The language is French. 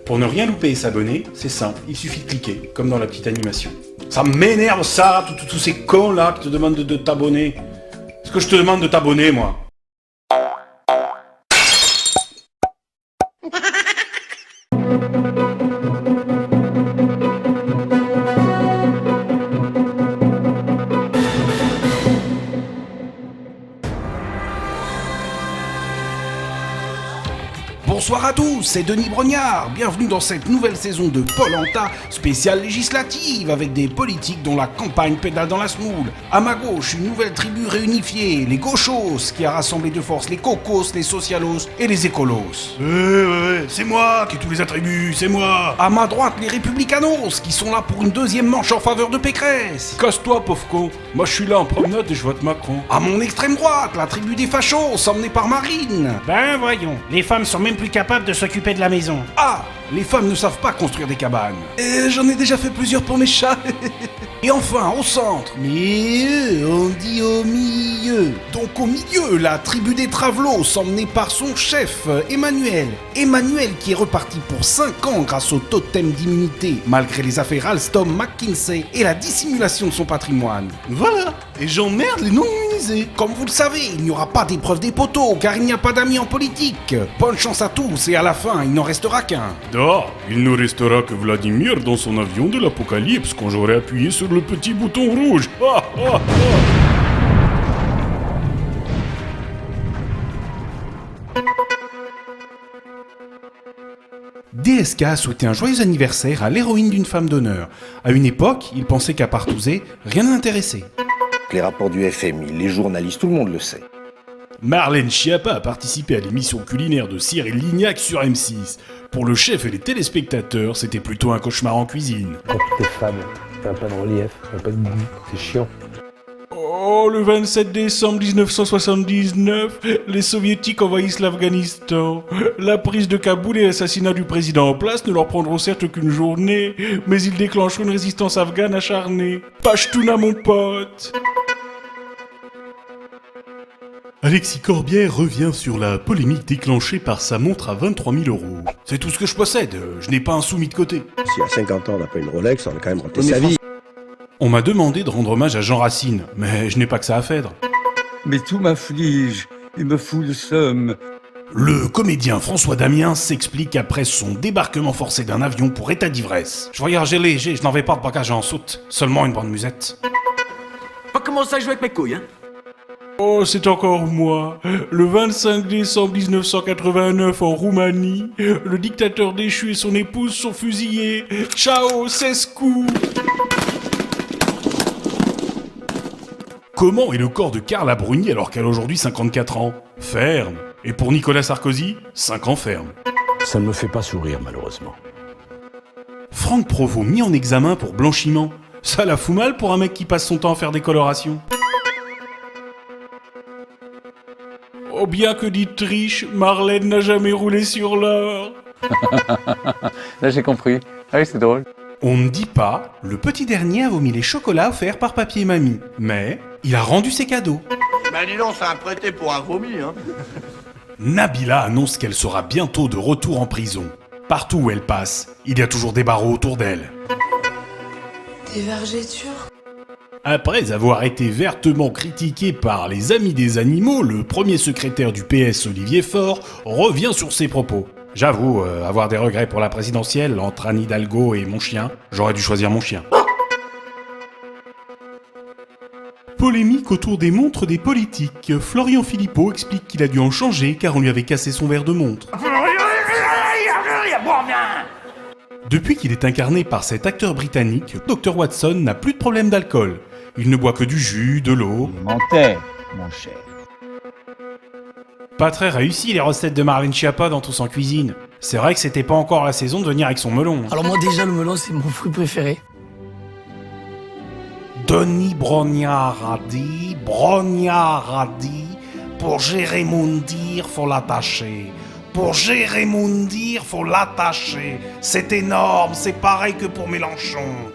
Pour ne rien louper et s'abonner, c'est simple, il suffit de cliquer, comme dans la petite animation. Ça m'énerve ça, tous ces cons là qui te demandent de t'abonner. Est-ce que je te demande de t'abonner, moi? Bonsoir à tous, c'est Denis Brognard. Bienvenue dans cette nouvelle saison de Polenta spéciale législative avec des politiques dont la campagne pédale dans la semoule. À ma gauche, une nouvelle tribu réunifiée, les gauchos, qui a rassemblé de force les cocos, les socialos et les écolos. C'est moi qui ai tous les attributs, c'est moi. À ma droite, les républicanos, qui sont là pour une deuxième manche en faveur de Pécresse. Casse-toi, pauvre con. Moi, je suis là en promenade et je vote Macron. À mon extrême droite, la tribu des fachos, emmenée par Marine. Ben voyons, les femmes sont même plus capables de s'occuper de la maison. Ah, les femmes ne savent pas construire des cabanes. J'en ai déjà fait plusieurs pour mes chats. Et enfin, au centre, mais on dit au milieu. Donc au milieu, la tribu des Travelots, emmenée par son chef, Emmanuel. Emmanuel qui est reparti pour 5 ans grâce au totem d'immunité, malgré les affaires Alstom, McKinsey et la dissimulation de son patrimoine. Voilà, et j'emmerde les non-immunisés. Comme vous le savez, il n'y aura pas d'épreuve des poteaux, car il n'y a pas d'amis en politique. Bonne chance à tous, et à la fin, il n'en restera qu'un. Il ne restera que Vladimir dans son avion de l'apocalypse quand j'aurai appuyé sur le petit bouton rouge. DSK a souhaité un joyeux anniversaire à l'héroïne d'une femme d'honneur. À une époque, il pensait qu'à part Touzé, rien ne l'intéressait. Les rapports du FMI, les journalistes, tout le monde le sait. Marlène Schiappa a participé à l'émission culinaire de Cyril Lignac sur M6. Pour le chef et les téléspectateurs, c'était plutôt un cauchemar en cuisine. Quand tout est fade, t'as pas de relief, t'as pas de goût, c'est chiant. Oh, le 27 décembre 1979, les soviétiques envahissent l'Afghanistan. La prise de Kaboul et l'assassinat du président en place ne leur prendront certes qu'une journée, mais ils déclencheront une résistance afghane acharnée. Pashtuna, mon pote. Alexis Corbière revient sur la polémique déclenchée par sa montre à 23 000 €. C'est tout ce que je possède, je n'ai pas un sou mis de côté. Si à 50 ans on n'a pas une Rolex, on a quand même raté sa vie. On m'a demandé de rendre hommage à Jean Racine, mais je n'ai pas que ça à faire. Mais tout m'afflige, il me fout le seum. Le comédien François Damiens s'explique après son débarquement forcé d'un avion pour état d'ivresse. Je voyageais léger, je n'en vais pas de bagage en soute, seulement une bonne musette. Pas commencer à jouer avec mes couilles, hein. Oh, c'est encore moi. Le 25 décembre 1989 en Roumanie, le dictateur déchu et son épouse sont fusillés. Ciao, Cescu. Comment est le corps de Carla Bruni alors qu'elle a aujourd'hui 54 ans? Ferme. Et pour Nicolas Sarkozy, 5 ans ferme. Ça ne me fait pas sourire, malheureusement. Franck Provost mis en examen pour blanchiment. Ça la fout mal pour un mec qui passe son temps à faire des colorations. Oh, bien que dite triche, Marlène n'a jamais roulé sur l'or. Là j'ai compris. Ah oui, c'est drôle. On ne dit pas, le petit dernier a vomi les chocolats offerts par papy et mamie. Mais il a rendu ses cadeaux. Ben dis donc, ça a prêté pour un vomi, hein. Nabila annonce qu'elle sera bientôt de retour en prison. Partout où elle passe, il y a toujours des barreaux autour d'elle. Des vergetures. Après avoir été vertement critiqué par les Amis des Animaux, le premier secrétaire du PS, Olivier Faure, revient sur ses propos. J'avoue, avoir des regrets pour la présidentielle, entre Anne Hidalgo et mon chien, j'aurais dû choisir mon chien. Polémique autour des montres des politiques. Florian Philippot explique qu'il a dû en changer car on lui avait cassé son verre de montre. Depuis qu'il est incarné par cet acteur britannique, Dr Watson n'a plus de problème d'alcool. Il ne boit que du jus, de l'eau. Mentais, mon cher. Pas très réussi les recettes de Marlène Schiappa dans Tous en cuisine. C'est vrai que c'était pas encore la saison de venir avec son melon. Alors moi déjà le melon c'est mon fruit préféré. Denis Brognard a dit, pour Gérémondir, faut l'attacher. Pour Gérémondir, faut l'attacher. C'est énorme, c'est pareil que pour Mélenchon.